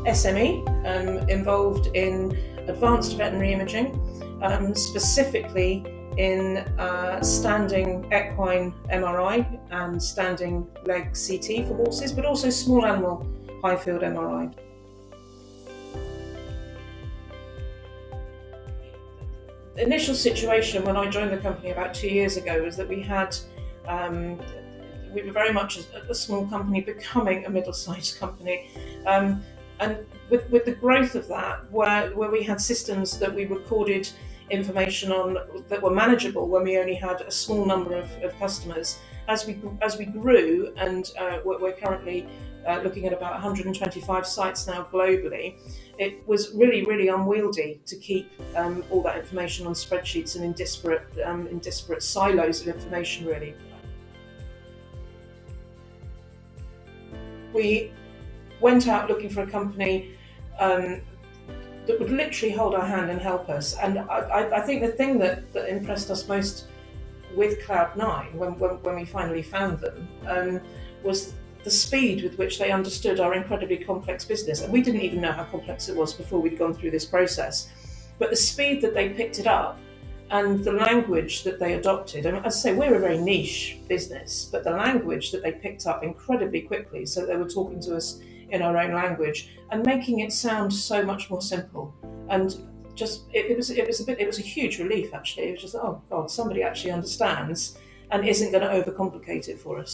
SME involved in advanced veterinary imaging, specifically in standing equine MRI and standing leg CT for horses, but also small animal high field MRI. The initial situation when I joined the company about 2 years ago was that we were very much a small company becoming a middle-sized company. And with the growth of that, where we had systems that we recorded information on that were manageable when we only had a small number of customers, as we grew, and we're currently looking at about 125 sites now globally, it was really unwieldy to keep all that information on spreadsheets and in disparate silos of information, really. We went out looking for a company that would literally hold our hand and help us. And I think the thing that impressed us most with Cloud9 when we finally found them was the speed with which they understood our incredibly complex business. And we didn't even know how complex it was before we'd gone through this process. But the speed that they picked it up and the language that they adopted, and as I say, we're a very niche business, but the language that they picked up incredibly quickly, so they were talking to us in our own language and making it sound so much more simple. And just it was a huge relief, actually. It was just, oh God, somebody actually understands and isn't going to overcomplicate it for us.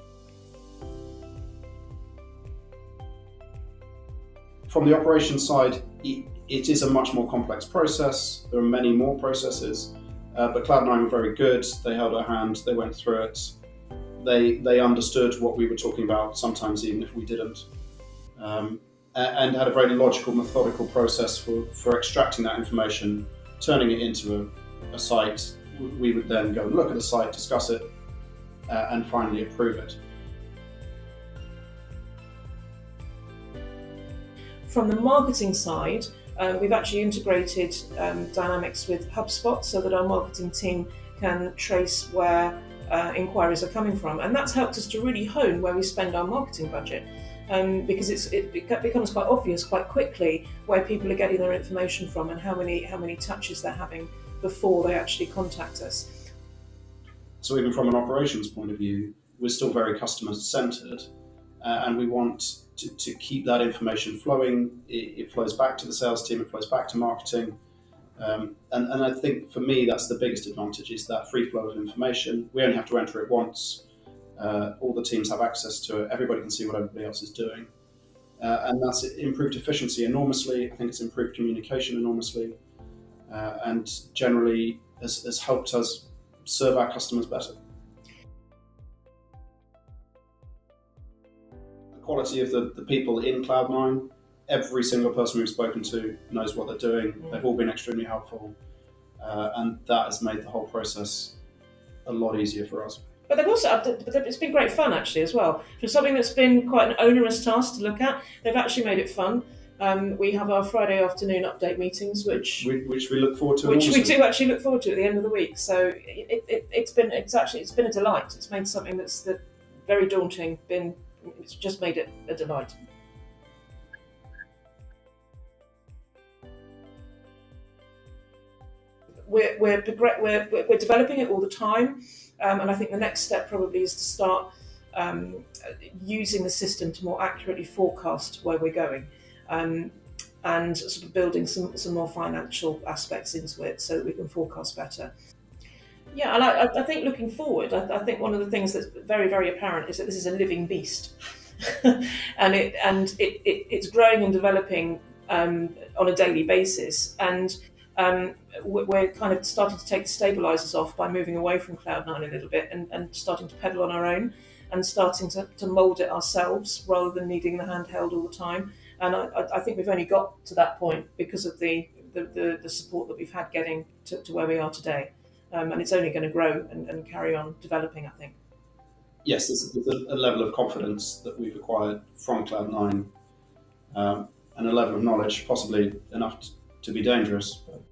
From the operations side, it is a much more complex process. There are many more processes, but Cloud9 were very good. They held our hand, they went through it. They understood what we were talking about, sometimes even if we didn't, and had a very logical, methodical process for extracting that information, turning it into a site. We would then go and look at the site, discuss it, and finally approve it. From the marketing side, we've actually integrated Dynamics with Hubspot so that our marketing team can trace where inquiries are coming from. And that's helped us to really hone where we spend our marketing budget, because it becomes quite obvious quite quickly where people are getting their information from and how many touches they're having before they actually contact us. So even from an operations point of view, we're still very customer-centred, and we want to keep that information flowing. It flows back to the sales team, it flows back to marketing. And I think for me, that's the biggest advantage, is that free flow of information. We only have to enter it once. All the teams have access to it. Everybody can see what everybody else is doing. And that's improved efficiency enormously. I think it's improved communication enormously. And generally has helped us serve our customers better. Quality of the people in Cloud9, every single person we've spoken to knows what they're doing. They've all been extremely helpful, and that has made the whole process a lot easier for us. But it's been great fun actually as well. For something that's been quite an onerous task to look at, they've actually made it fun. We have our Friday afternoon update meetings, which we look forward to. Which we do actually look forward to at the end of the week. So it's been a delight. It's made something that's very daunting it's just made it a delight. We're developing it all the time, and I think the next step probably is to start using the system to more accurately forecast where we're going, and sort of building some more financial aspects into it so that we can forecast better. Yeah, and I think looking forward, I think one of the things that's very, very apparent is that this is a living beast, and it's growing and developing on a daily basis, and we're kind of starting to take the stabilisers off by moving away from Cloud9 a little bit and starting to pedal on our own and starting to mould it ourselves rather than needing the handheld all the time. And I think we've only got to that point because of the support that we've had getting to where we are today. And it's only going to grow and carry on developing, I think. Yes, there's a level of confidence that we've acquired from Cloud9, and a level of knowledge, possibly enough to be dangerous. But